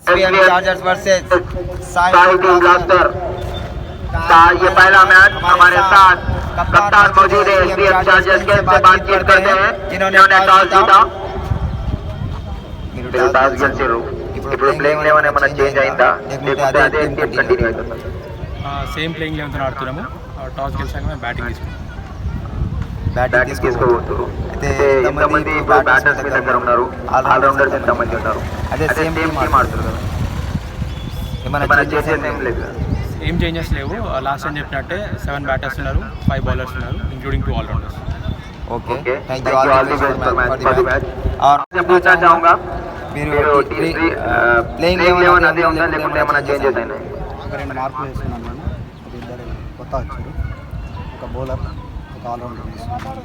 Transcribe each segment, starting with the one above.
SBM chargers versus साहिल blaster. ये पहला match हमारे साथ कप्तान मौजूद है SBM चार्जर्स के, से बातचीत करते हैं जिन्होंने टॉस जीता। టాస్ గెలిచారు. ఇప్పుడు ప్లేయింగ్ 11 ఏమైనా చేంజ్ అయిందా లేకుంటే అదే టీం కంటిన్యూ అవుతుందా? Same playing 11 ఆడుతున్నాము. టాస్ గెలిచాక మేము బ్యాటింగ్ తీసుకోవచ్చు. అయితే ఎంతమంది బ్యాటర్స్ మీ దగ్గర ఉన్నారు? ఆల్రౌండర్స్ ఎంతమంది ఉన్నారు? అదే సేమ్ టీం ఆడుతున్నారు. ఏమైనా చేంజెస్ ఏం లేదు? ఏం చేంజెస్ లేవు. లాస్ట్ టైం చెప్పినట్టే 7 బ్యాటర్స్ ఉన్నారు, 5 బౌలర్స్ ఉన్నారు, including 2 allrounders. Okay, thank you all the best for the match. और मैं पूछना चाहूँगा మీరు ప్లేయింగ్ 11 అదే ఉందా లేకుంటే ఏమైనా చేంజెస్ అయినాయి? ఒక 2 మార్పులు వేసుకున్నాను నేను. ఒక 2 కొత్త వచ్చారు, ఒక బౌలర్, ఒక ఆల్రౌండర్ వేసుకున్నాను.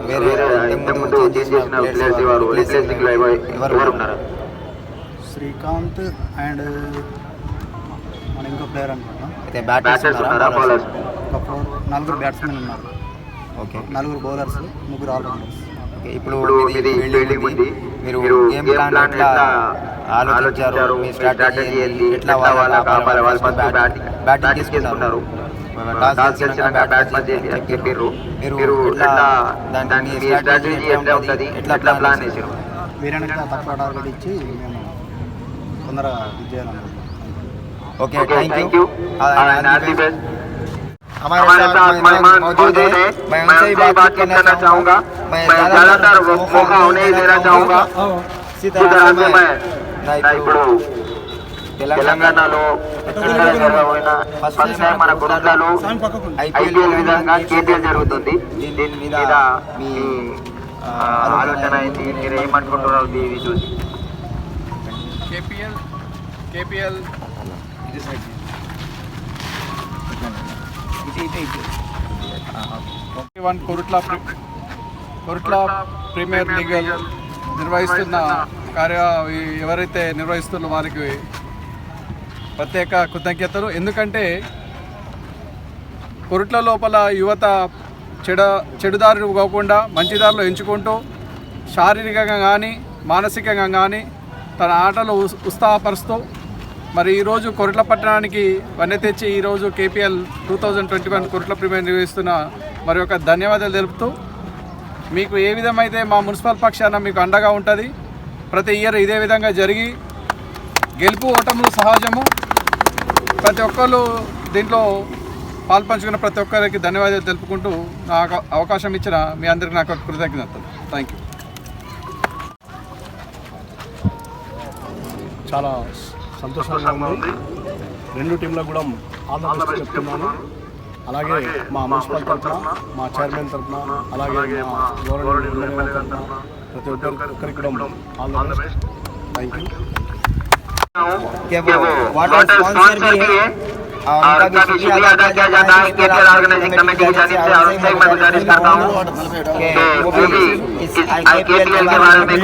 వేరే ఇంతకుముందు చేంజ్ చేసిన ప్లేయర్స్ ఎవరు రిప్లేసింగ్ లో ఎవరు ఉన్నారు? శ్రీకాంత్ అండ్ మన ఇంకో ప్లేయర్ అనుకుంటున్నాం. అయితే బ్యాటర్స్ ఉన్నారా బౌలర్స్? ఒక 4 బ్యాట్స్మెన్ ఉన్నారు. Okay, 4 bowlers, 3 all-rounders. ఓకే, ఇప్పుడు మీది ఫీల్డింగ్ ఉంది. మీరు గేమ్ ప్లాన్ ఎట్లా ఆలోచించారు? మీ స్ట్రాటజీ ఎట్లా వాళ్ళ కాపాలి? వాళ్ళ ఫస్ట్ బ్యాటింగ్ తీసుకున్నారు, టాస్ గెలిచినాక బ్యాట్స్మెన్ చెప్పారు. మీరు ఎట్లా దాని మీ స్ట్రాటజీ ఎట్లా ఉంటుంది? ఎట్లా ప్లాన్ చేశారు? వీరానికి తక్కువ టార్గెట్ ఇచ్చి మేము తొందరగా విజయాలనుకుంటున్నాం. Okay, thank you and all the best. हमारे साथ मेहमान मौजूद है। मैं उनसे ही बात करना चाहूँगा। मैं ज़्यादातर मौका उन्हें देना चाहूँगा। इसी तरह से मैं ఇప్పుడు తెలంగాణలో ఫస్ట్ టైం మన గుంటూరులో IPL విధంగా KPL జరుగుతుంది. దీని మీద మీ ఆలోచన ఏంటి? మీరు ఏమనుకుంటున్నారు దీన్ని చూసి? KPL కొరుట్ల ప్రీమియర్ లీగ్ నిర్వహిస్తున్న ఎవరైతే నిర్వహిస్తున్న వారికి ప్రత్యేక కృతజ్ఞతలు. ఎందుకంటే కొరుట్ల లోపల యువత చెడుదారులు కాకుండా మంచిదారులు ఎంచుకుంటూ శారీరకంగా కానీ మానసికంగా కానీ తన ఆటలు ఉత్సాహపరుస్తూ మరి ఈరోజు కొరుట్ల పట్టణానికి వన్నె తెచ్చి ఈరోజు KPL 2021 కొరుట్ల ప్రీమియర్ నిర్వహిస్తున్న మరి ఒక ధన్యవాదాలు తెలుపుతూ, మీకు ఏ విధమైతే మా మున్సిపల్ పక్షాన మీకు అండగా ఉంటుంది. ప్రతి ఇయర్ ఇదే విధంగా జరిగి గెలుపు ఓటములు సహజము. ప్రతి ఒక్కరు దీంట్లో పాల్పంచుకున్న ప్రతి ఒక్కరికి ధన్యవాదాలు తెలుపుకుంటూ నాకు అవకాశం ఇచ్చిన మీ అందరికీ నాకు కృతజ్ఞతలు. Thank you. చాలా సంతోషంగా ఉంది. 2 టీంలకు కూడా ఆల్ ద బెస్ట్ చెప్తున్నాను. అలాగే మా మున్సిపల్ తరఫున, మా చైర్మన్ తరఫున, అలాగే మా గవర్నమెంట్ తరఫున ప్రతి ఒక్కరికి కూడా all the best. Thank you. Water sponsor भी है और उनका भी शुक्रिया अदा किया जाता है KPL ऑर्गेनाइजिंग कमेटी की जानिब से। और उनसे मैं गुजारिश करता हूँ कि वो भी इस IPL के बारे में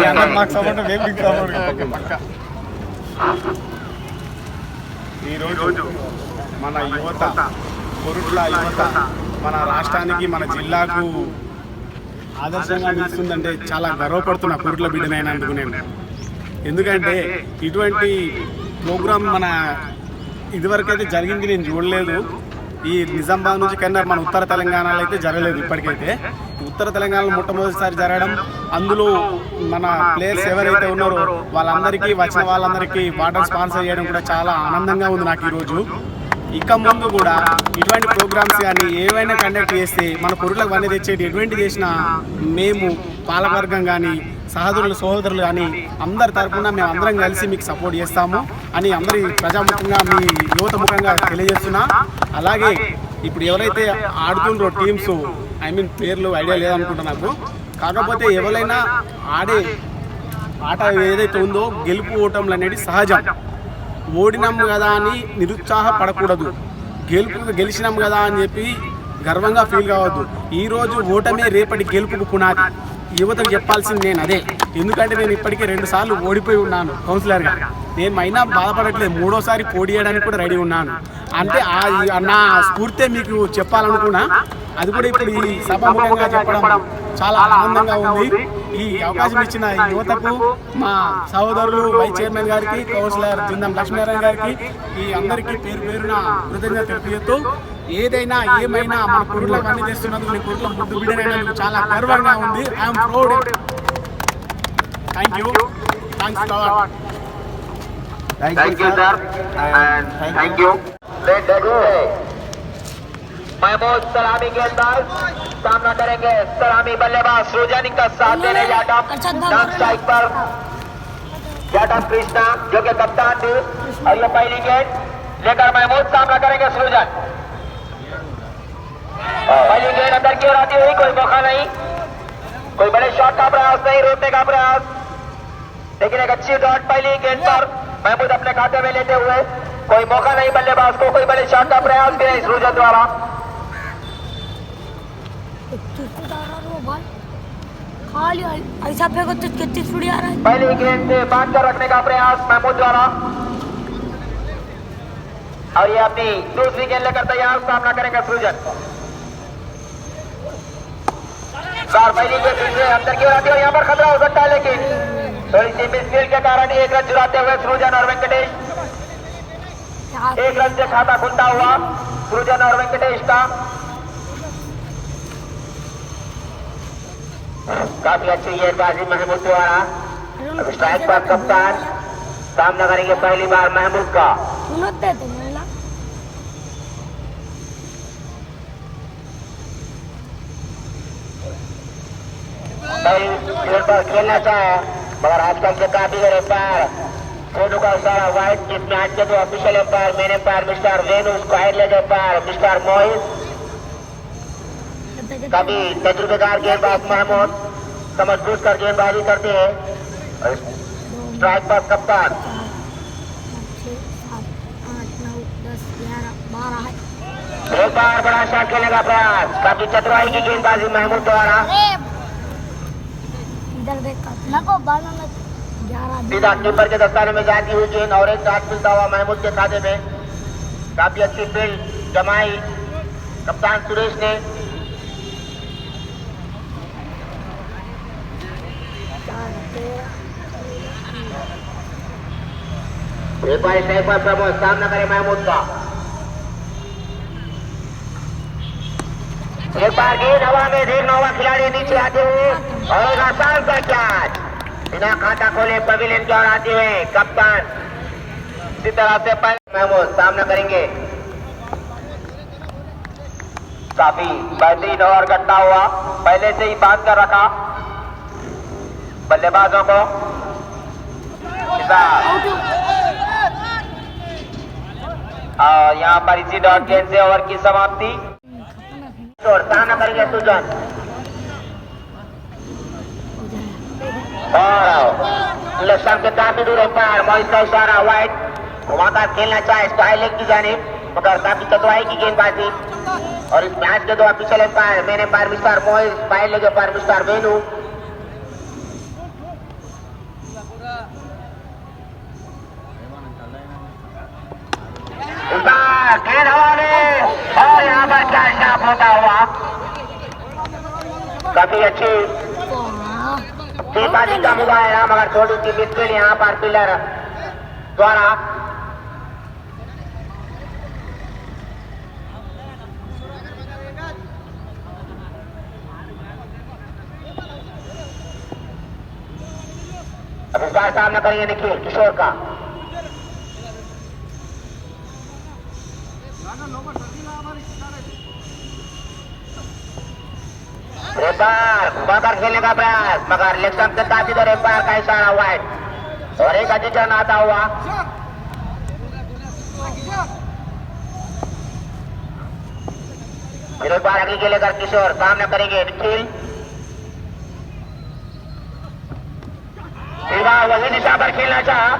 ఈరోజు మన యువత, కొరుట్ల యువత మన రాష్ట్రానికి, మన జిల్లాకు ఆదర్శంగా నిలుస్తుందంటే చాలా గర్వపడుతున్నా కొరుట్ల బిడ్డనైనందుకు నేను. ఎందుకంటే ఇటువంటి ప్రోగ్రాం మన ఇదివరకైతే జరిగింది నేను చూడలేదు. ఈ నిజామాబాద్ నుంచి కన్నా మన ఉత్తర తెలంగాణలో అయితే జరగలేదు. ఇప్పటికైతే ఉత్తర తెలంగాణలో మొట్టమొదటిసారి జరగడం, అందులో మన ప్లేయర్స్ ఎవరైతే ఉన్నారో వాళ్ళందరికీ, వచ్చిన వాళ్ళందరికీ వాటర్ స్పాన్సర్ చేయడం కూడా చాలా ఆనందంగా ఉంది నాకు ఈరోజు. ఇక ముందు కూడా ఇటువంటి ప్రోగ్రామ్స్ కానీ ఏవైనా కండక్ట్ చేస్తే మన కొరుట్లకు వన్నీ తెచ్చేటి ఎటువంటి చేసినా మేము పాలకవర్గం కానీ సహోదరులు కానీ అందరి తరఫున మేము అందరం కలిసి మీకు సపోర్ట్ చేస్తాము అని అందరి ప్రజాముఖంగా, మీ యువత ముఖంగా తెలియజేస్తున్నా. అలాగే ఇప్పుడు ఎవరైతే ఆడుతుండ్రో టీమ్స్, పేర్లు ఐడియా లేదనుకుంటా నాకు. కాకపోతే ఎవరైనా ఆడే ఆట ఏదైతే ఉందో గెలుపు ఓటములు అనేది సహజం. ఓడినాము కదా అని నిరుత్సాహపడకూడదు. గెలిచినాము కదా అని చెప్పి గర్వంగా ఫీల్ కావద్దు. ఈరోజు ఓటమే రేపటి గెలుపుకు పునాది. యువతకు చెప్పాల్సింది నేను అదే. ఎందుకంటే నేను ఇప్పటికే 2 సార్లు ఓడిపోయి ఉన్నాను కౌన్సిలర్గా. నేను అయినా బాధపడట్లేదు, 3వసారి పోటీ చేయడానికి కూడా రెడీ ఉన్నాను. అంటే నా స్ఫూర్తే మీకు చెప్పాలనుకున్నా. అది కూడా ఇప్పుడు ఈ సభాముఖంగా చెప్పడం చాలా ఆనందంగా ఉంది. ఈ అవకాశం ఇచ్చిన యువతకు మా సహోదరులు వైస్ చైర్మన్ గారికి, కౌన్సిలర్ జిందం లక్ష్మీనారాయణ గారికి, ఈ అందరికీ పేరు పేరున కృతజ్ఞత తెలుపుతూ ఏదైనా ఏమైనా మన కురులకు అన్ని చేస్తున్నందుకు మీ కురుల ముద్దు బిడ్డనైనందుకు చాలా గర్వంగా ఉంది. I'm proud. Thank you. Thanks lot. Thank you, sir. And thank you. Mahmood सलामी गेंदबाज सामना करेंगे. सलामी बल्लेबाज सृजन का साथ देने यादव डाउन स्ट्राइक पर यादव कृष्णा जो कि कप्तान भी. और ये पहली गेंद लेकर महमूद सामना करेंगे सृजन. पहली गेंद अंदर की ओर आती हुई, कोई मौका नहीं, कोई बड़े शॉट का प्रयास नहीं, रोकने का प्रयास, लेकिन एक अच्छी डॉट पहली गेंद पर महमूद अपने खाते में लेते हुए. कोई मौका नहीं बल्लेबाज को, कोई बड़े शॉट का प्रयास भी नहीं सृजन द्वारा. खाली ऐसा फेंको तो कितनी छुड़ी आ रहा है. पहली गेंद से बांध कर रखने का प्रयास महमूद द्वारा. और ये अपनी दूसरी गेंद लेकर तैयार, सामना करेंगे सृजन. पहली गेंद से अंदर की ओर आती है, यहाँ पर खतरा हो सकता है, लेकिन थोड़ी सी मिसफील्ड के कारण एक रन चुराते हुए सृजन और वेंकटेश. एक रन से खाता खुलता हुआ सृजन और वेंकटेश का. काफी अच्छी गेंदबाजी महमूद द्वारा. अब स्ट्राइक पर कप्तान सामना करेंगे पहली बार महमूद का. गेंद पर खेलना चाहे, मगर आजकल के काफी बड़े पैर सोनू का सारा वाइट. इस मैच के जो official umpire, main umpire mister Venu, square leg umpire mister Mohit, काफी तजुर्बेकार गेंदबाज महमूद समझ बूझ कर गेंदबाजी करते हैं. स्ट्राइक पर कप्तान. 7, 8, 9, 10, 11, 12 है. एक बार बड़ा शॉट खेलने का प्रयास, काफी चतुराई की गेंदबाजी महमूद द्वारा. इधर देख को बाल में 11 सीधा कीपर के दस्ताने में जाती हुई गेंद और एक शॉट मिलता हुआ महमूद के खाते में. काफी अच्छी फील्ड जमाई कप्तान सुरेश ने. एक बार प्रमोद सामना करे महमूद का. एक बार गेंद हवा में, देखना हुआ खिलाड़ी नीचे आते हुए और एक आसान सा कैच बिना खाता खोले पवेलियन की ओर आते हुए कप्तान. इसी तरह से महमूद सामना करेंगे. काफी बेहतरीन और गट्टा हुआ, पहले से ही बांध कर रखा बल्लेबाजों को. और यहाँ पर इसी डॉट गेंद से ओवर की समाप्ति. और सामना करेंगे सुजन. और लक्ष्मण के काफी दूर पर मोहित का इशारा वाइट घुमाकर खेलना चाहे स्टाइल लेग की जानिब, मगर काफी चतुराई की गेंदबाजी. और इस मैच के दो official umpire, main umpire mister Mohit, style leg umpire mister Venu. गेंद हवा में और यहाँ पर क्या शॉट होता हुआ. काफी अच्छी गेंदबाजी का मुकाबला, मगर थोड़ी सी मिसफील्ड यहाँ पर पिलर द्वारा. अब इस बार सामना करेंगे निखिल किशोर का. बाहर खेलने का प्रयास, मगर लेफ्ट से काफी देर एम्पायर का इशारा वाइड और एक अधिकरण आता हुआ. फिर एक बार अगली के लेकर किशोर सामना करेंगे निखिल. वही दिशा पर खेलना चाहा,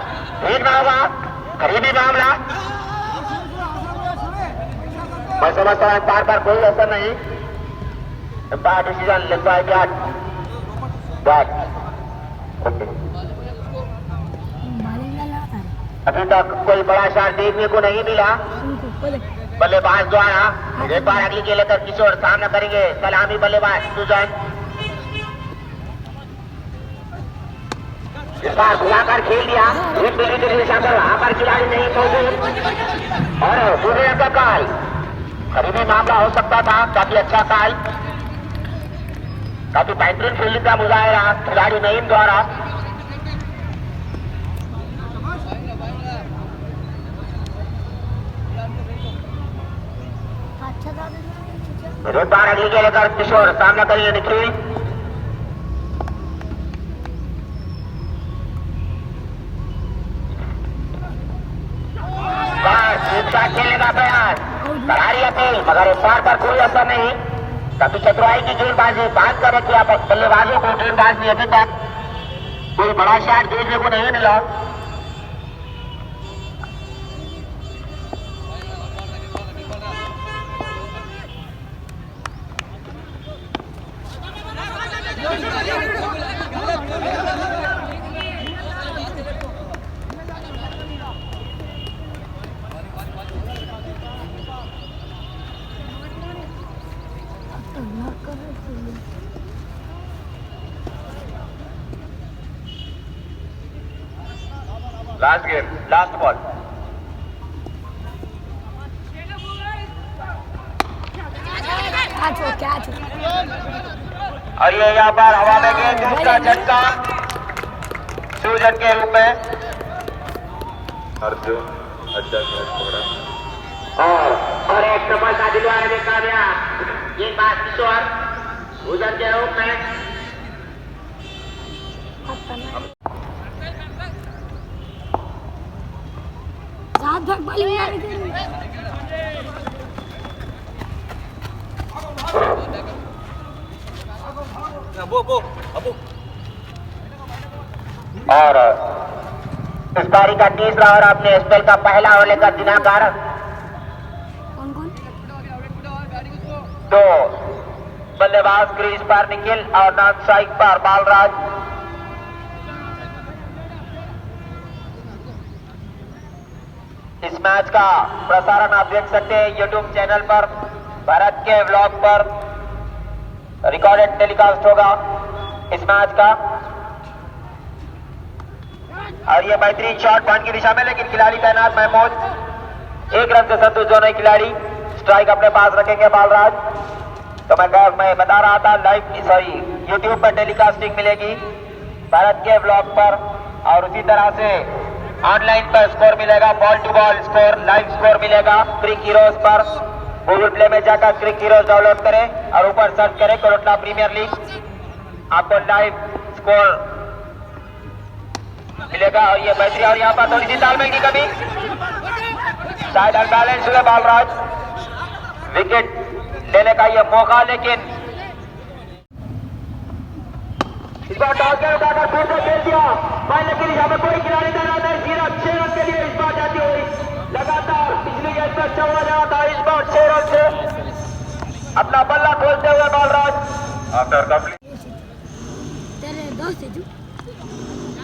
ठीक ना होगा, करीबी मामला. मैं समझता हूँ एम्पायर पर कोई असर नहीं. Umpire decision left by bat. अभी तक कोई बड़ा शॉट देखने को नहीं मिला बल्लेबाज द्वारा. एक बार अगली के लेकर किशोर सामना करेंगे सलामी बल्लेबाज सुजन. इस बार घुमाकर खेल दिया, एक बिल्ली के दिशा पर वहां पर खिलाड़ी नहीं मौजूद और दूसरे का काल करीबी मामला हो सकता था। काफी अच्छा काल, काफी बेहतरीन फील्डिंग का मुजाहरा खिलाड़ी नईम द्वारा। एक बार अगली के लेकर किशोर सामना करिए निखिल। खेलने का प्रयास करारी अपील, मगर इस बार पर कोई असर नहीं। काफी चतुराई की गेंदबाजी बात कर रखी है बल्लेबाजों को। गेंदबाजी अभी तक कोई बड़ा शॉट देखने को नहीं मिला। Last game, last ball. और ये यहाँ पर हवा में गेंद, दूसरा झटका सूजन के रूप में अर्जुन अच्छा छोड़ा और एक सफलता दिलवाने में कामयाब गेंदबाज किशोर सूजन के रूप में। और इस पारी का तीसरा और अपने स्पेल का पहला होने का दिनाकार दो बल्लेबाज क्रीज पर निखिल और नॉन स्ट्राइक पर बालराज। इस मैच का प्रसारण आप देख सकते हैं YouTube चैनल पर, भारत के व्लॉग पर रिकॉर्डेड टेलीकास्ट होगा इस मैच का। और ये बेहतरीन शॉट पॉइंट की दिशा में, लेकिन खिलाड़ी तैनात महमूद। एक रन से संतुष्ट दोनों खिलाड़ी, स्ट्राइक अपने पास रखेंगे बालराज। तो मैं बता रहा था लाइव YouTube पर टेलीकास्टिंग मिलेगी भारत के व्लॉग पर, और उसी तरह से ऑनलाइन पर स्कोर मिलेगा, ball to ball score, live score मिलेगा क्रिक हीरोज पर। गूगल प्ले में जाकर क्रिक हीरोज डाउनलोड करें और ऊपर सर्च करें कोरोटला प्रीमियर लीग, आपको लाइव स्कोर मिलेगा। और ये बेहतरीन, और यहाँ पर थोड़ी सी तालमेल की कमी, शायद अनबैलेंस हुए बालराज, विकेट लेने का ये मौका, लेकिन इस बार टॉस के उठाकर फिर से खेल दिया। फाइनल की दिशा में कोई खिलाड़ी तैनात है। 6 रन के लिए इस बार जाती हुई लगातार पिछली गेंद पर चौका लगा था, इस बार 6 रन से अपना बल्ला खोलते हुए बालराज आफ्टर कंप्लीट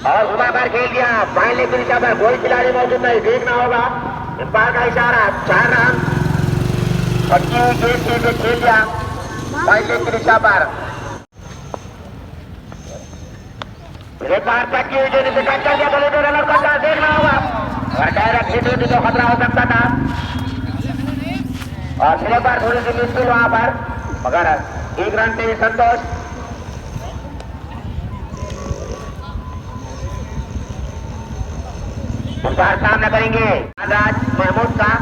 और घुमाकर खेल दिया। फाइनल की दिशा पर कोई खिलाड़ी मौजूद नहीं, देखना होगा इस बार का इशारा। 4 रन और खेल दिया फाइनल की दिशा पर। एक बार तक की जो निकल कर दिया, गले तो रनर का चांस देखना होगा, और डायरेक्ट हिट होती तो खतरा हो सकता था। और फिर एक बार थोड़ी सी मुश्किल वहां पर, मगर 1 रन से संतोष। इस बार सामना करेंगे राज महमूद का।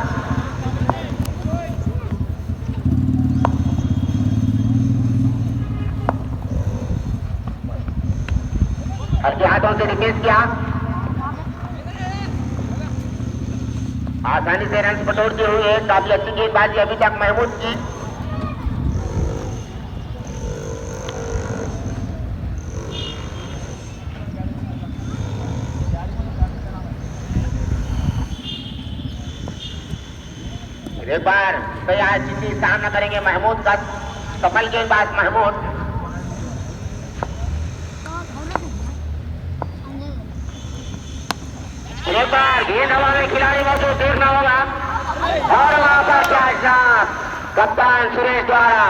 हल्के हाथों से रिक्वेस्ट किया, आसानी से रन बटोरते हुए काफी अच्छी गेंदबाजी अभी तक महमूद की। एक बार तैयार जीती सामना करेंगे महमूद का, सफल गेंदबाज महमूद। एक बार गेंद हवा में, खिलाड़ी मौजूद, देखना होगा, और वहां पर क्या शॉट कप्तान सुरेश द्वारा।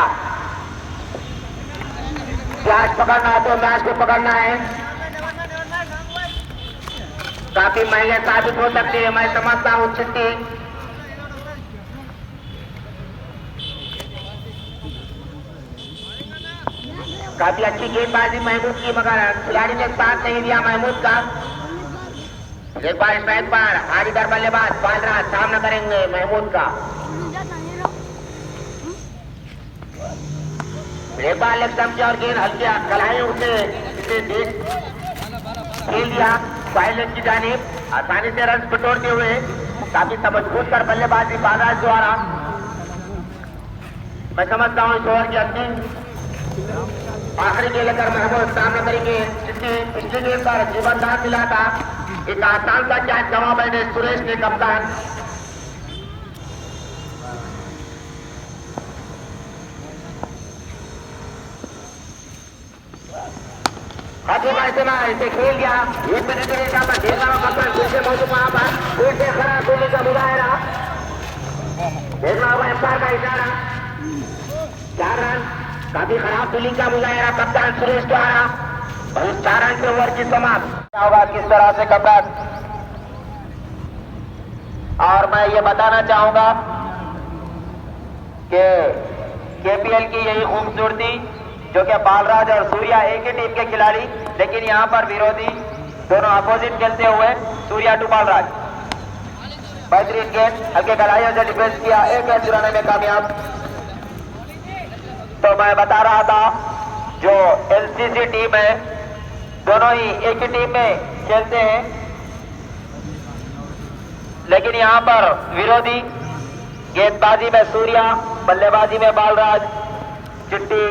कैच पकड़ना है तो मैच को पकड़ना है। काफी महंगे साबित हो सकती है, मैं समझता हूँ चिट्ठी। काफी अच्छी गेंदबाजी महमूद की, मगर खिलाड़ी ने साथ नहीं दिया महमूद का। एक बार स्ट्राइक पर हारीदार बल्लेबाज बालराज सामना करेंगे महमूद का। एक बार लेग स्टंप और गेंद हल्की कलाइयों से इसे खेल दिया फाइल की जानिब, आसानी से रन बटोरते हुए। काफी समझबूझ कर बल्लेबाजी बालराज द्वारा। मैं समझता हूँ इस ओवर की अंतिम आखिरी के लेकर महमूद सामना करेंगे। पिछली गेंद पर जीवनदान मिला था, एक आसान सा कैच गंवा बैठे सुरेश ने कप्तान। इसे खेल गया, 1 मिनट के लिए फिर से मौजूद वहां पर, फिर से खराब होने का मुजाहरा देखना होगा। एम्पायर का इशारा, 4 रन। काफी खराब फील्डिंग का मुजाहरा कप्तान सुरेश द्वारा। और इस 4 रन के ओवर की समाप्त होगा किस तरह से कप्तान। और मैं ये बताना चाहूंगा कि केपीएल की यही खूबसूरती, जो कि बालराज और सूर्या एक ही टीम के खिलाड़ी, लेकिन यहाँ पर विरोधी दोनों अपोजिट खेलते हुए। सूर्या टू बालराज, बेहतरीन गेंद, हल्के गलाइयों से डिफेंस किया, एक कैच चुराने में कामयाब। तो मैं बता रहा था, जो एलसीसी टीम है दोनों ही एक ही टीम में खेलते हैं, लेकिन यहाँ पर विरोधी गेंदबाजी में सूर्या, बल्लेबाजी में बालराज। चिट्टी,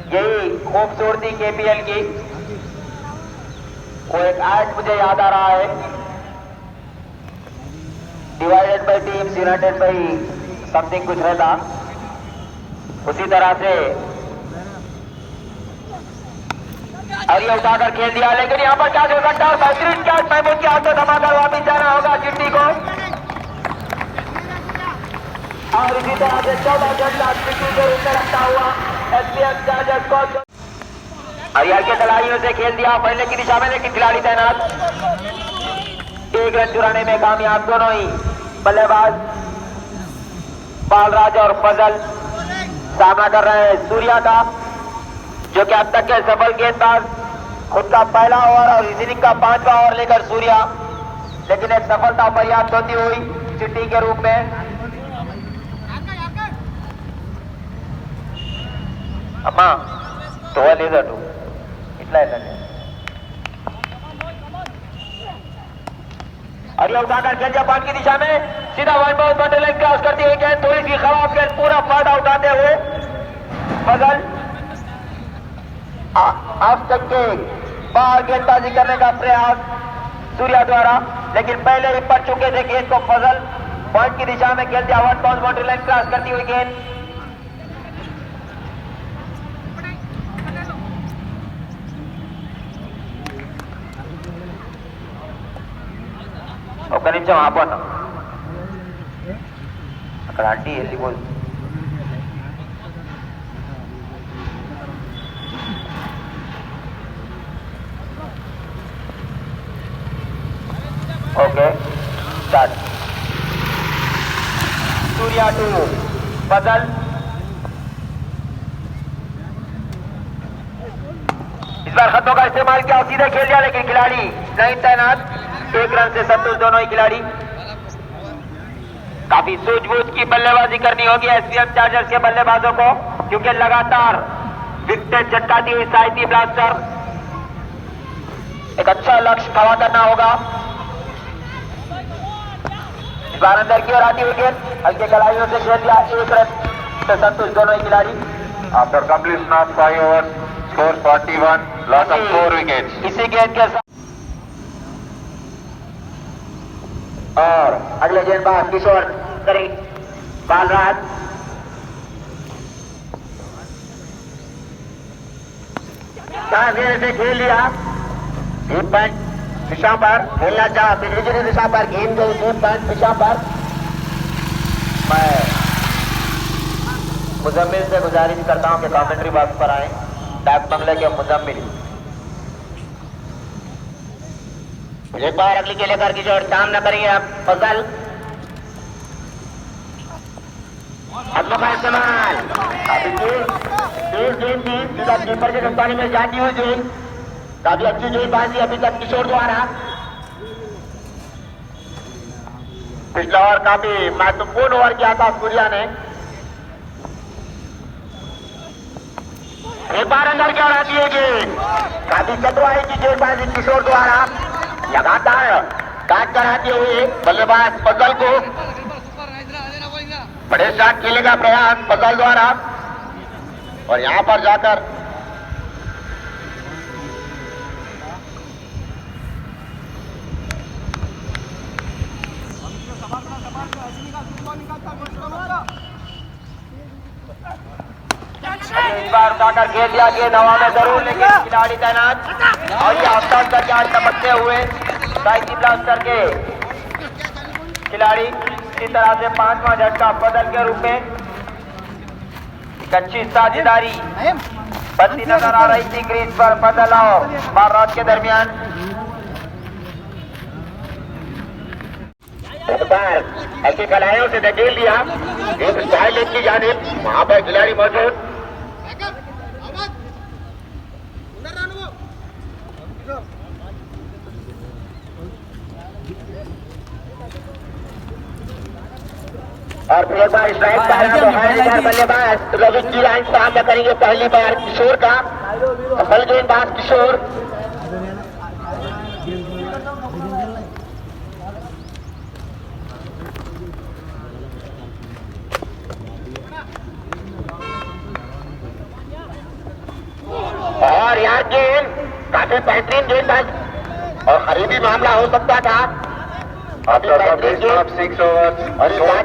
यही खूबसूरती केपीएल की। वो एक आज मुझे याद आ रहा है, divided by teams, united by something कुछ रहता, उसी तरह से। और ये उठाकर खेल दिया, लेकिन यहाँ पर क्या हो सकता है, बेहतरीन कैच महमूद के हाथ से थमाकर वापिस जाना होगा चिट्टी को। और इसी तरह से 14 घंटा चिट्टी के रूप में रखता हुआ एसपीएम चार्जर्स को हरियाल के खिलाड़ियों से खेल दिया पहले की दिशा में, लेकिन खिलाड़ी तैनात। 1 रन चुराने में कामयाब दोनों ही बल्लेबाज बालराज और फजल। सामना कर रहे हैं सूर्या का, जो कि अब तक के सफल गेंदबाज। खुद का पहला ओवर और इस इनिंग का 5वां ओवर लेकर सूर्या, लेकिन एक सफलता पर्याप्त होती हुई चिट्टी के रूप में। अम्मा तो इतना और ये उठाकर खेल जापान की दिशा में, सीधा 1 बॉल बटे लाइन क्रॉस करती हुई गेंद, थोड़ी सी खराब गेंद, पूरा फायदा उठाते हुए फजल अब तक के बाहर गेंदबाजी करने का प्रयास सूर्या द्वारा, लेकिन पहले ही पड़ चुके थे गेंद को फजल। पॉइंट की दिशा में खेलते 1 बॉल बटे लाइन क्रॉस करती हुई गेंद। ఒక నిమిషం ఆపన్న అక్కడ ఆంటీ వెళ్ళిపోదు. Okay start. सूर्या टू बदल, इस बार खतों का इस्तेमाल किया, सीधे खेल दिया, लेकिन खिलाड़ी नहीं तैनात। 1 रन से संतुष्ट दोनों ही खिलाड़ी। काफी सूझबूझ की बल्लेबाजी करनी होगी एसपीएम चार्जर्स के बल्लेबाजों को, क्योंकि लगातार विकेट चटकाती हुई साइती ब्लास्टर। एक अच्छा लक्ष्य खड़ा करना होगा। इस बार अंदर की ओर आती हुई गेंद, हल्के कलाइयों से खेल दिया, 1 रन से संतुष्ट दोनों ही खिलाड़ी। After completion of 5 overs, score 41, loss of 4 wickets. इसी गेंद के साथ और अगले गेंदबाज किशोर करें बालराज। से खेल लिया, 3 पॉइंट दिशा पर खेलना चाह, बिजली दिशा पर गेंद गई 3 पॉइंट दिशा पर। मैं मुजम्मिल से गुजारिश करता हूं कि कमेंट्री बॉक्स पर आए, डाक बंगले के मुजम्मिल। एक बार अगली के लेकर की जोड़ सामना करेंगे आप फजल अदलों का इस्तेमाल अभी गेंद थी सीधा कीपर के कप्तानी में जाती हुई गेंद काफी अच्छी गेंदबाजी अभी तक किशोर द्वारा पिछला ओवर काफी महत्वपूर्ण ओवर किया था सूर्या ने एक बार अंदर क्या उड़ा दिए गेंद काफी चतुराई की गेंदबाजी किशोर द्वारा लगातार काट कराते हुए बल्लेबाज फजल को बड़े शॉट खेलने का प्रयास फजल द्वारा और यहां पर जाकर इस बार उठाकर खेल दिया गेंद हवा में जरूर लेकिन खिलाड़ी तैनात और ये अवसर का चार चमकते हुए साइकिल ब्लास्टर के खिलाड़ी इसी तरह से 5वां झटका बदल के रूप में एक अच्छी साझेदारी बनती नजर आ रही थी क्रीज पर बदल और महाराज के दरमियान ऐसी कलाइयों से धकेल दिया एक स्टाइल लेग की जानिब वहां पर खिलाड़ी मौजूद और फिर एक बार स्ट्राइक पर बल्लेबाज रवि की लाइन सामना करेंगे पहली बार किशोर का सफल गेंदबाज किशोर और यार गेंद काफी बेहतरीन गेंदबाज और करीबी मामला हो सकता था अभी बेहतरीन 6 ओवर और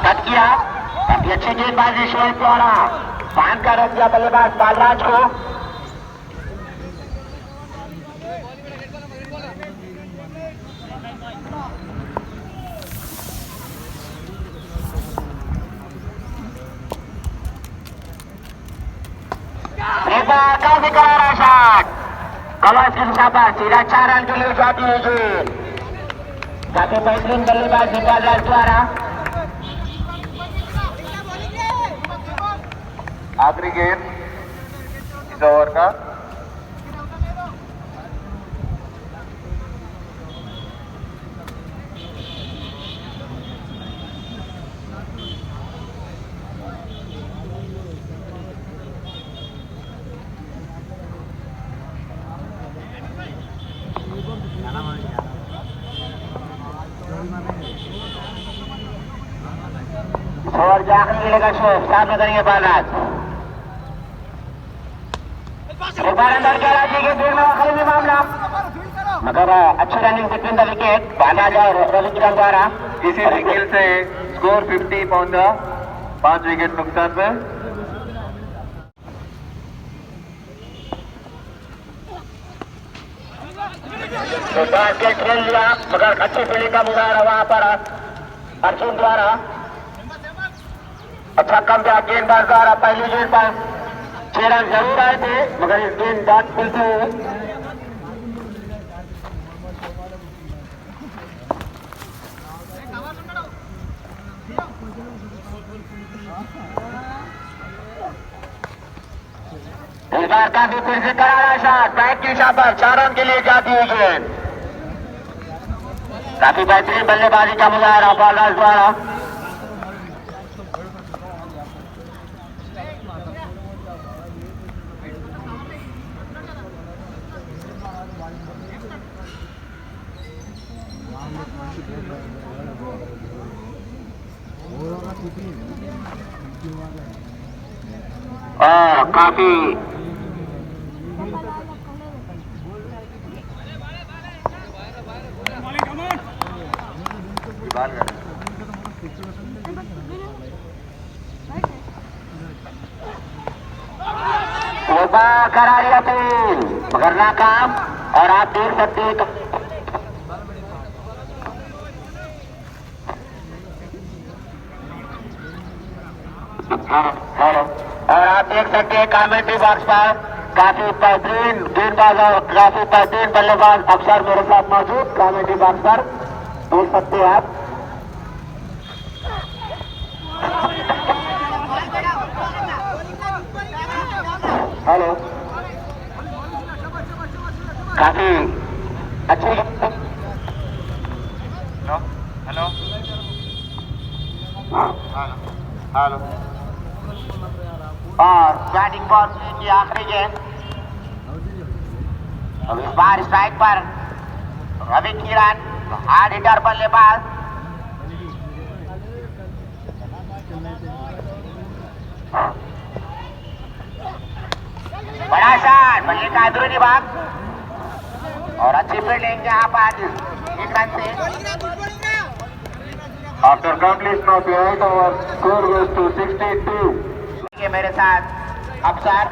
कट किया काफी अच्छी गेंदबाजी शोएब द्वारा बांध कर रख दिया बल्लेबाज बालराज को काफी करारा शॉट कवास की दिशा पर सीधा 4 रन के लिए जाती है गेंद काफी बेहतरीन बल्लेबाज बालराज द्वारा आखिरी गेंद इस ओवर का और जाखनी मिलेगा शोभ सामने करेंगे बालराज एक बार अंदर क्या राजी के देर में आखिरी मामला मगर अच्छी running between the wicket Balraj और रवि किरण द्वारा इसी विकेट से स्कोर 50 पहुंचा 5 विकेट नुकसान पे तो टारगेट खेल लिया मगर अच्छी फील्डिंग का मुजाहरा वहां पर अर्जुन द्वारा अच्छा कम था गेंदबाज द्वारा पहली गेंद पर 6 रन जरूर आए थे मगर इस गेंद डॉट मिलते हुए इस बार काफी फिर से करारा शॉट बैक की दिशा पर 4 रन के लिए जाती हुई गेंद काफी बेहतरीन बल्लेबाजी का मुजाहरा बालराज द्वारा और काफी करारी अपील मगर नाकाम और आप देख सकते हैं और आप देख सकते हैं कमेंट्री बॉक्स पर काफी बेहतरीन गेंदबाज और काफी बेहतरीन बल्लेबाज अफसर मेरे साथ मौजूद कमेटी बॉक्स पर देख सकते हैं आप। हेलो, काफी अच्छी हेलो हेलो और बैटिंग बॉल की आखिरी गेंद। अब इस बार स्ट्राइक पर रवि किरण हार्ड हिटर बल्लेबाज। बड़ा शॉट बल्ले का अंदरूनी भाग और अच्छी फील्डिंग यहाँ पर एक रन से। After completion of the 8 overs, score goes to 62. ये मेरे साथ अफसर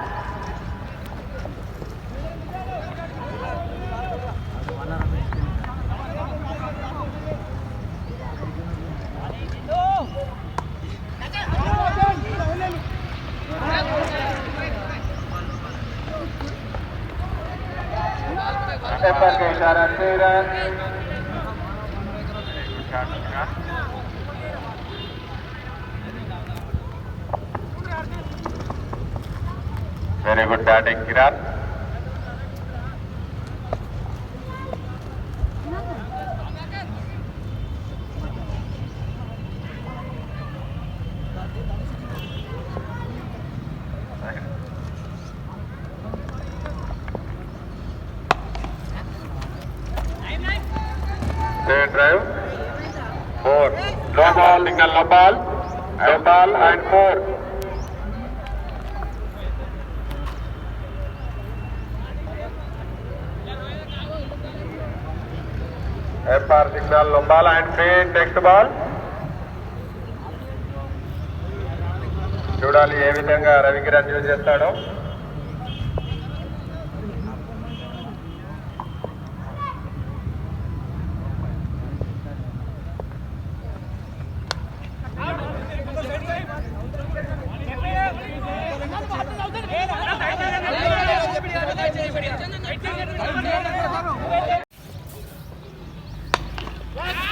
Stepper के इशारा से run. Very good batting, Kiran. Straight drive. 4. Low ball, signal low ball. Low ball and 4. FR signal low ball and free next ball. చూడాలి ఏ విధంగా Ravikiran use చేస్తాడో.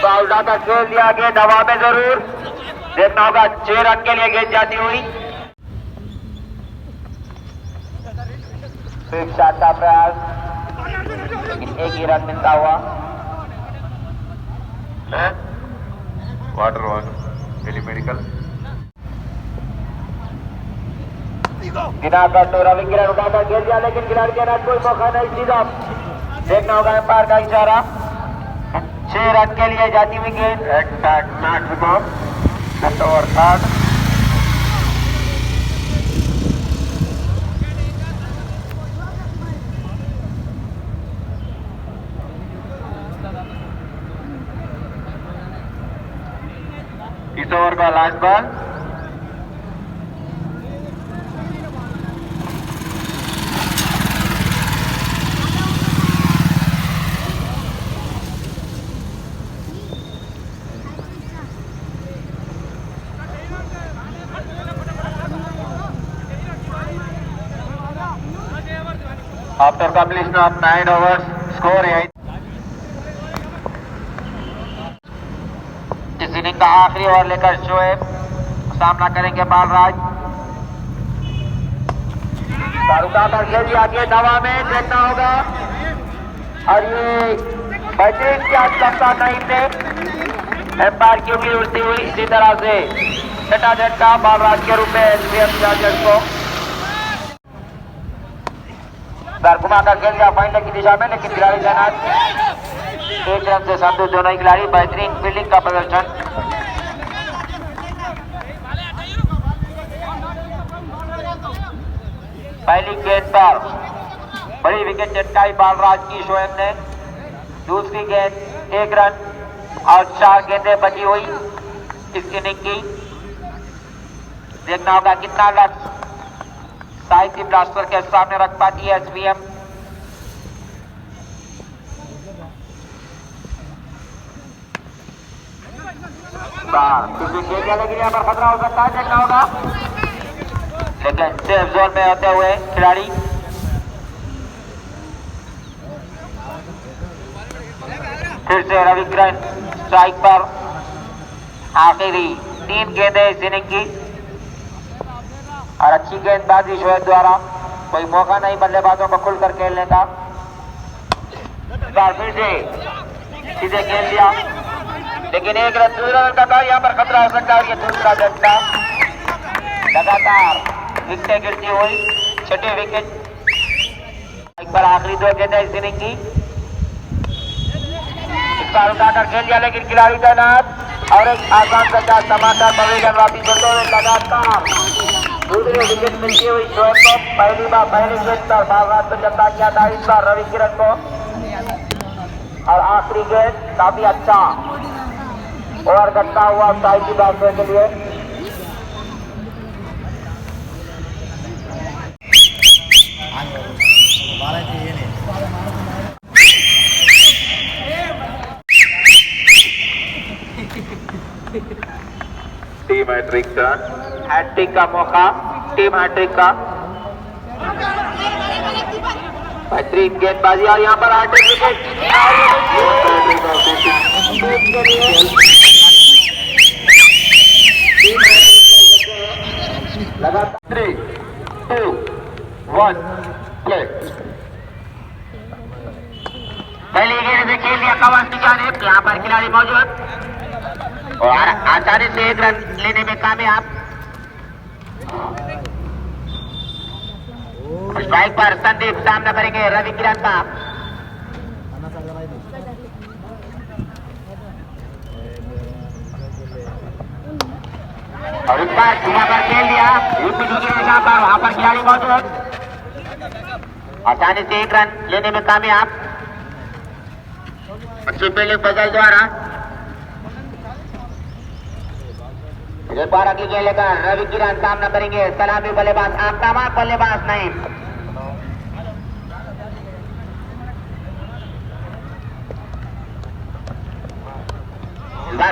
बाउंड्री का खेल दिया गया दवा में जरूर देखना होगा 6 रन के लिए गेंद जाती हुई। स्वीप शॉट का प्रयास लेकिन एक ही रन मिलता हुआ। वाटर मेडिकल गिना कर तो रवि किरण उठाकर खेल दिया लेकिन खिलाड़ी के रन कोई मौका नहीं सीधा देखना होगा एम्पायर का इशारा। 6 रन के लिए जाती हुई गेंद। Exact maximum net over 3rd। इस ओवर का last ball. After completion of 9 overs, score 8. इस इनिंग का आखिरी ओवर लेकर शोएब सामना करेंगे बालराज। बारूदा पर खेल दिया गया दवा में देखना होगा और ये बेहतरीन की आवश्यकता नहीं थे एम्पायर की उंगली उड़ती हुई इसी तरह से छठा झटका बालराज के रूप में एसपीएम चार्जर्स को घुमा कर खेल दिया फाइनल की दिशा में लेकिन खिलाड़ी तैनात। 1 रन से संतुष्ट दोनों ही खिलाड़ी। बेहतरीन फील्डिंग का प्रदर्शन। पहली गेंद पर बड़ी विकेट चटकाई बालराज की शोएब ने। दूसरी गेंद 1 रन और 4 गेंदें बची हुई इस इनिंग की। देखना होगा कितना लक्ष्य साहित्य ब्लास्टर के सामने रख पाती है एसपीएम। लेकिन यहाँ पर खतरा हो सकता है देखना होगा लेकिन सेफ जोन में होते हुए खिलाड़ी फिर से रविकिरण स्ट्राइक पर। आखिरी 3 गेंदें इस इनिंग की और अच्छी गेंदबाजी शोएब द्वारा। कोई मौका नहीं बल्लेबाजों को खुलकर खेलने का। फिर से सीधे खेल दिया, लेकिन एक रन दूसरा रन का था। यहाँ पर खतरा हो सकता है। ये दूसरा झटका, लगातार विकेटें गिरती हुई, 6ठे विकेट। एक बार आखिरी 2 गेंदें इस इनिंग की, इस बार उठाकर खेल दिया, लेकिन खिलाड़ी तैनात और एक आसान सा कैच। समाचार पवेगन वापिस होते हुए लगातार दूसरे विकेट मिलती हुई शोएब को पहली गेंद पर बालराज को चलता किया था, इस बार रविकिरण को। और आखिरी गेंद काफी अच्छा ओवर करता हुआ साइड की बैट्समैन के लिए। टीम हैट्रिक टर्न, हैट्रिक का मौका, टीम हैट्रिक का। बेहतरीन गेंदबाजी और यहाँ पर हैट्रिक विकेट। लगातार 3, 2, 1 प्ले। पहली गेंद से खेल दिया कवास की जानिब। यहाँ पर खिलाड़ी मौजूद और आसानी से 1 रन लेने में कामयाब। स्ट्राइक पर संदीप सामना करेंगे रविकिरण का। और इस बार सीधा पर खेल दिया, वहां पर खिलाड़ी मौजूद, आसानी से 1 रन लेने में कामयाब। अच्छी फील्डिंग फजल द्वारा। एक बार आगे गेंद लेकर रविकिरण सामना करेंगे सलामी बल्लेबाज आक्रामक बल्लेबाज नहीं।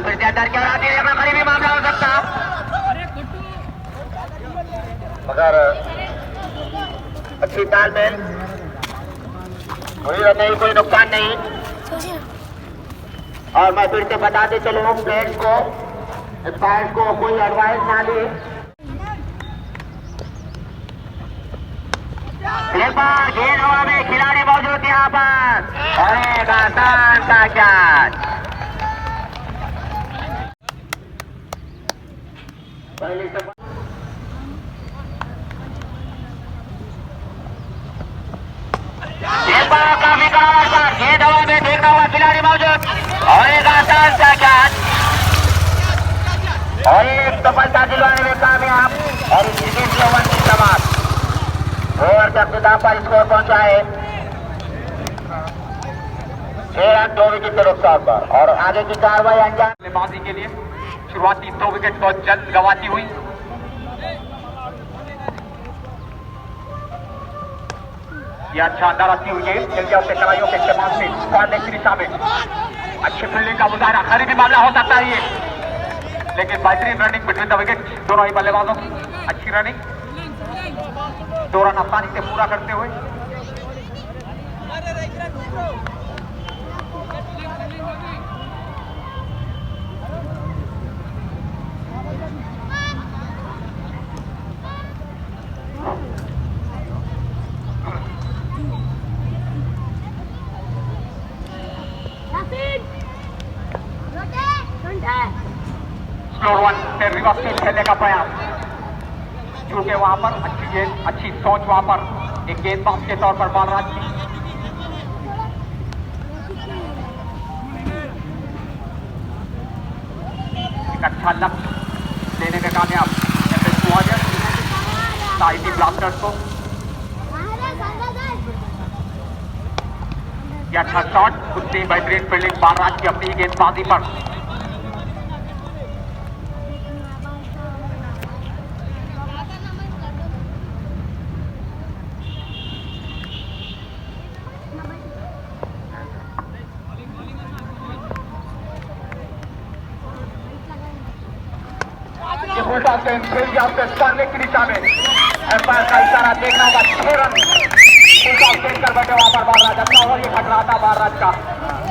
फिर से अंदर की ओर आती है, करीबी मामला हो सकता, मगर अच्छी तालमेल, कोई नहीं, कोई नुकसान नहीं। और मैं फिर से बताते चलूं प्लेयर्स को, स्पायर्स को कोई एडवाइस ना दे। गेंद हवा में, खिलाड़ी मौजूद यहाँ पर और एक आसान सा कैच। पहली काफी करार पर गेंद हवा में, देखना हुआ खिलाड़ी मौजूद और एक आसान सा कैच और एक सफलता दिलवाने में कामयाब। और इस क्रिकेट के ओवर की समाप्त। ओवर के अख्ताम पर स्कोर पहुंचा है 6 रन 2 विकेट के नुकसान पर। और आगे की कार्रवाई अंजाम बल्लेबाजी के लिए शुरुआती 2 विकेट को जल्द गंवाती हुई। यह शानदार आती हुई गेंद जल्दी से खिलाड़ियों के इस्तेमाल से फाड़ने की दिशा में अच्छी फील्डिंग का मुजाहरा, खरीदी मामला हो सकता है ये, लेकिन बेहतरीन रनिंग बिटवीन द विकेट दोनों ही बल्लेबाजों की। अच्छी रनिंग, 2 रन आसानी से पूरा करते हुए। से रिवर्स स्विच खेलने का प्रयास, क्योंकि वहां पर अच्छी गेंद, अच्छी सोच वहां पर एक गेंदबाज के तौर पर बालराज की। एक अच्छा लक्ष्य देने में कामयाब साइडी ब्लास्टर्स को। यह अच्छा शॉट, उतनी बेहतरीन फील्डिंग बालराज की अपनी गेंदबाजी पर। उल्टा करने की दिशा में एम्पायर का इशारा देखना होगा। 6 रन उल्टा कर बैठे वहां पर बालराज। अच्छा और ये खतरा था बालराज का।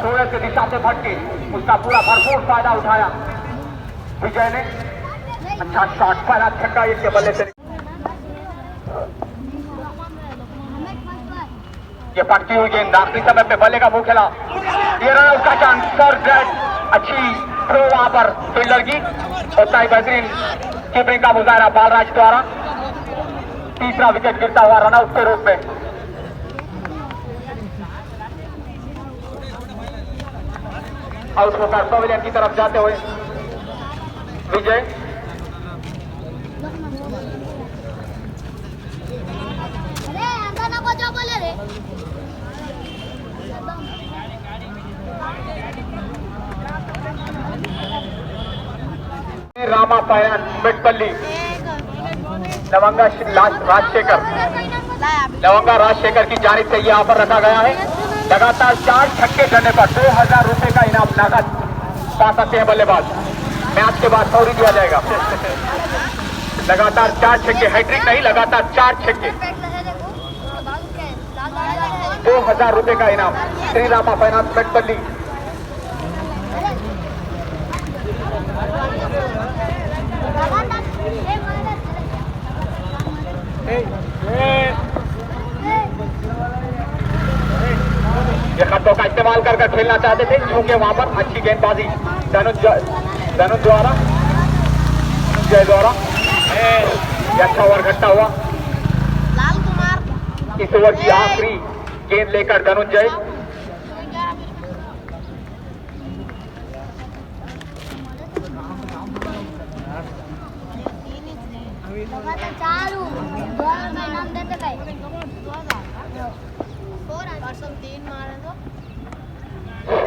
थोड़े से दिशा से भटके, उसका पूरा भरपूर फायदा उठाया विजय ने। अच्छा शॉट, पहला छक्का इसके बल्ले से। ये पटकी हुई गेंद आखिरी समय पे बल्ले का मुंह खेला, ये रहा उसका चांस। सर अच्छी थ्रो वहां पर फील्डर की, उतना ही बेहतरीन कीपिंग का मुजाहरा बालराज द्वारा। तीसरा विकेट गिरता हुआ रनआउट के रूप में। आउट होकर पवेलियन की तरफ जाते हुए विजय। रामा फाइनेंस मेटपल्ली, लवंगा राजशेखर की जानिब से यह ऑफर रखा गया है। लगातार 4 छक्के करने पर 2000 रुपए का इनाम नगद पा सकते हैं बल्लेबाज। मैच के बाद फौरी दिया जाएगा। लगातार 4 छक्के, हैट्रिक नहीं, लगातार 4 छक्के, 2000 रुपए का इनाम। श्री रामा फाइनेंस मेटपल्ली। ये खतों का इस्तेमाल कर खेलना चाहते थे, क्योंकि वहां पर अच्छी गेंदबाजी धनुष द्वारा, जय द्वारा। ये अच्छा ओवर घटता हुआ। इस ओवर की आखिरी गेंद लेकर धनुंजय।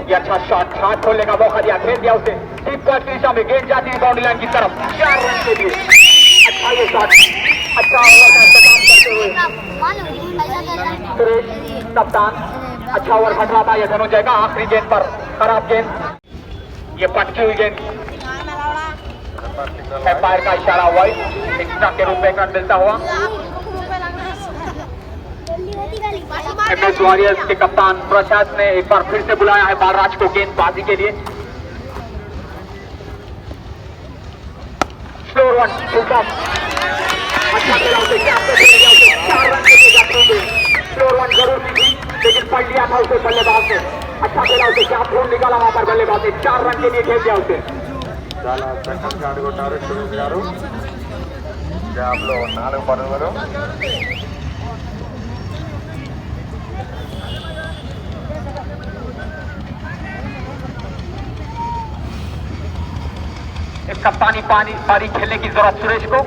ये अच्छा शॉट खोलने का मौका दिया, खेल दिया उसे डीप कॉर्नर की दिशा में, गेंद जाती है बाउंड्री लाइन की तरफ। 4 रन के लिए अच्छा ये शॉट, अच्छा ओवर का इंतजाम करते हुए सुरेश कप्तान अच्छा ओवर घटवाता है धनुंजय का। आखिरी गेंद पर खराब गेंद, ये पटकी हुई गेंद, एम्पायर का इशारा हुआ, एक्स्ट्रा के रूप में एक रन मिलता हुआ। MS वॉरियर्स के कप्तान प्रशांत ने एक बार फिर से बुलाया है बालराज को गेंदबाजी के लिए। फ्लोर 1 अच्छा खेला उसे, 4 रन के लिए जाते हुए। फ्लोर 1 जरूर थी, लेकिन पढ़ लिया था उसे बल्लेबाज ने। अच्छा खेला उसे, क्या ढूंढ निकाला वहां पर बल्लेबाज ने, 4 रन के लिए खेल दिया उसे। इस कप्तानी पारी खेलने की जरूरत सुरेश को।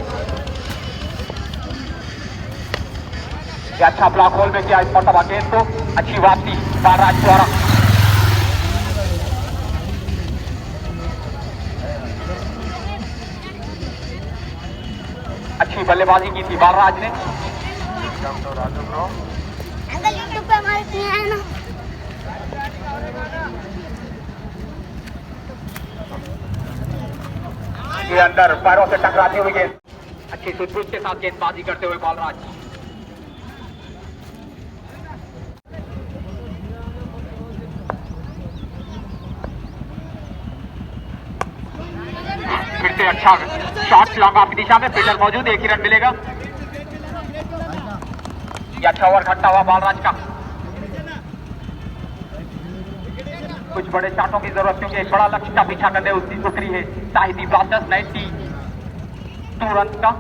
ये अच्छा ब्लॉक होल में किया इस मरतबा गेंद को, अच्छी वापसी बालराज द्वारा। अच्छी बल्लेबाजी की थी बालराज ने। ये अंदर पैरों से टकराती हुई गेंद, अच्छी सूझबूझ के साथ गेंदबाजी करते हुए बालराज। फिर से अच्छा शॉट लॉन्ग ऑफ की दिशा में, फील्डर मौजूद, एक ही रन मिलेगा। ये अच्छा ओवर घटता हुआ बालराज का। कुछ बड़े शॉटों की जरूरत, क्योंकि एक बड़ा लक्ष्य का पीछा करने उतरी है साहिदी ब्लास्टर्स। 92 रन का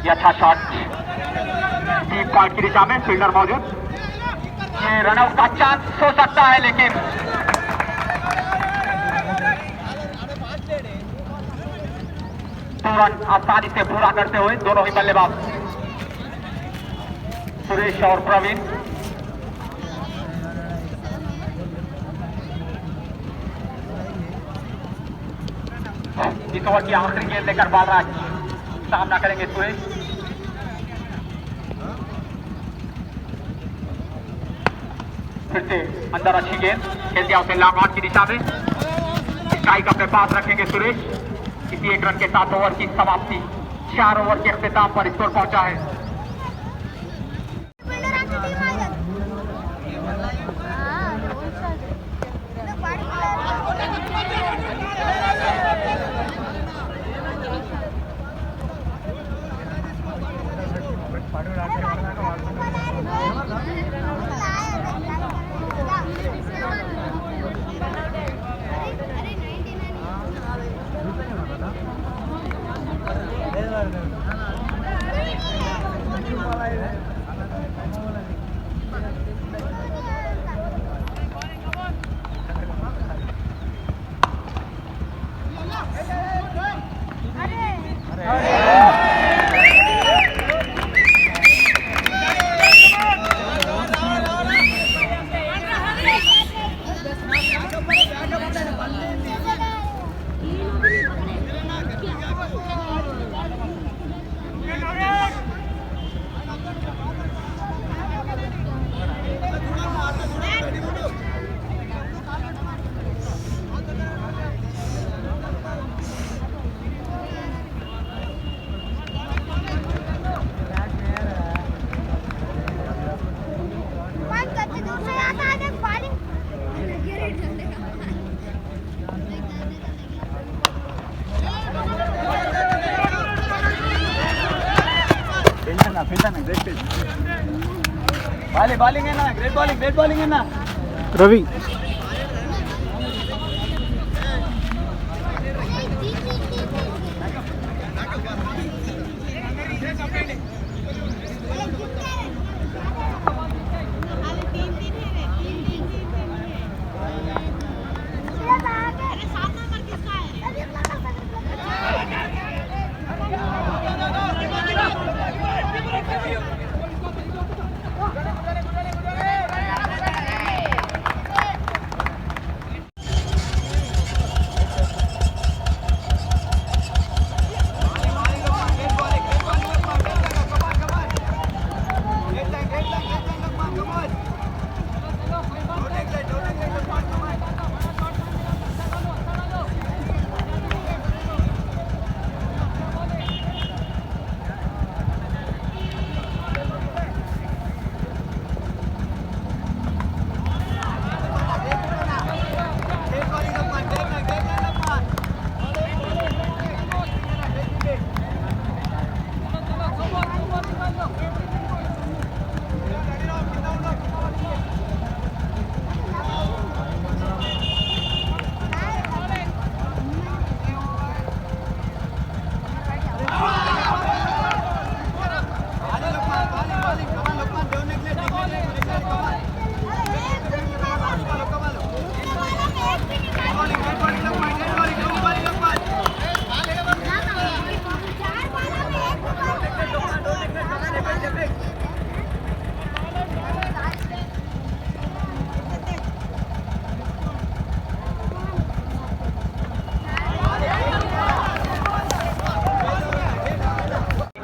ये अच्छा शॉट डीप कॉर्नर की दिशा में, फील्डर मौजूद। ये रनआउट का चांस हो सकता है, लेकिन रन आसानी से पूरा करते हुए दोनों ही बल्लेबाज सुरेश और प्रवीण। इस ओवर की आखिरी गेंद लेकर बालराज सामना करेंगे सुरेश। फिर से अंदर अच्छी गेंद खेल दिया उसे लॉन्ग ऑन की दिशा में, स्ट्राइक अपने पास रखेंगे सुरेश। इसी 1 रन के साथ ओवर की समाप्ति। 4 ओवर के अख्तिताम पर स्कोर पहुंचा है। రవి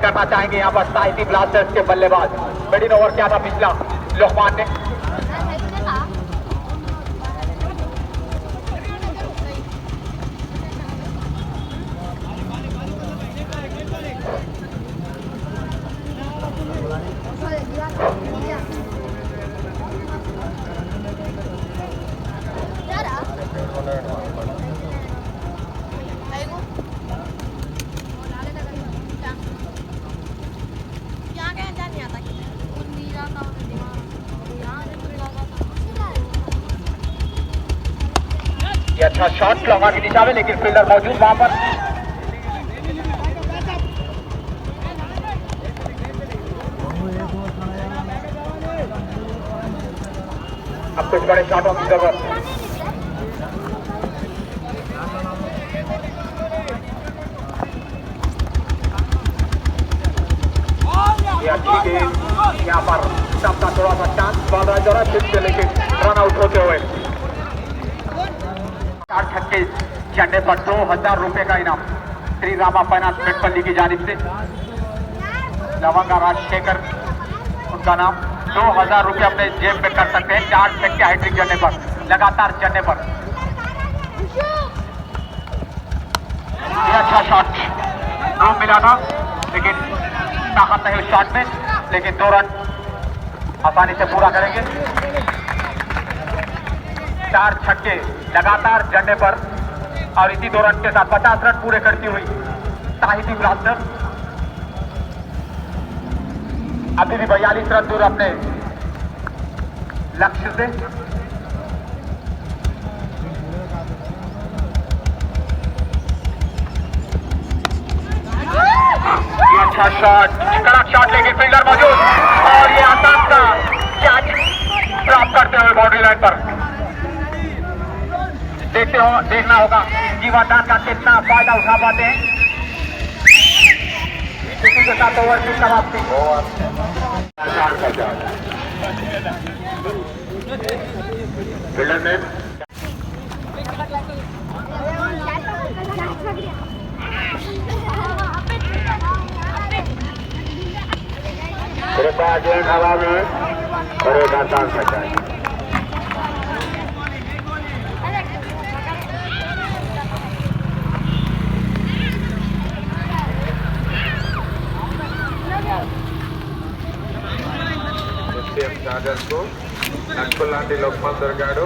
करना चाहेंगे यहाँ पर साहिती ब्लास्टर्स के बल्लेबाज। मिडिल ओवर क्या था पिछला, लोकमान ने ये अच्छा शॉट लगा की दिशा में, लेकिन फील्डर मौजूद वहां पर। अब कुछ बड़े शॉटों की जरूरत। ये अच्छी गेंद यहाँ पर सबका थोड़ा सा चांस बन रहा है जरा फिर से, लेकिन रन आउट होते हुए 4 छक्के चढ़ने पर 2000 रुपए का इनाम श्री रामा फाइनेंस पेटपल्ली की जानिब से। लवंगा राजशेखर उनका नाम। 2000 रुपए अपने जेब में कर सकते हैं 4 छक्के हैट्रिक चढ़ने पर, लगातार चढ़ने पर। ये अच्छा शॉट, रूम मिला था लेकिन ताकत नहीं उस शॉट में, लेकिन 2 रन आसानी से पूरा करेंगे। 4 छक्के लगातार जड़ने पर और इसी 2 रन के साथ 50 रन पूरे करती हुई साहिती ब्लास्टर अभी भी 42 रन दूर अपने लक्ष्य से। ये अच्छा शॉट, कड़क शॉट, लेकिन फील्डर मौजूद और ये आसान सा कैच प्राप्त करते हुए बाउंड्री लाइन पर। देखना होगा जीवादान का कितना फायदा उठा पाते हैं। इसी के साथ ओवर की समाप्ति। फील्डर ने हवा में और एक आसान सा कैच। ఛార్జర్కు నక్కుల్ లాంటి లోక్మాన్ దొరికాడు.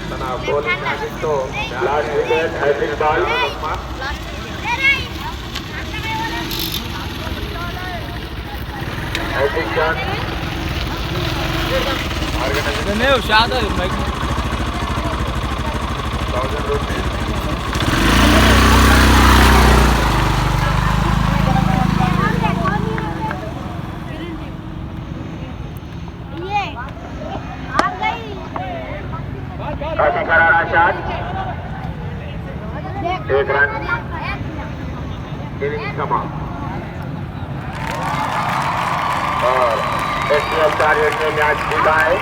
తన బౌలింగ్ మ్యాజిక్తో last wicket hattrick ball Lukman Heading shot. 1000 rupees. काफी करारा शॉट, 1 रन, इनिंग समाप्त। और एसपीएल टारगेट ने मैच जीता है।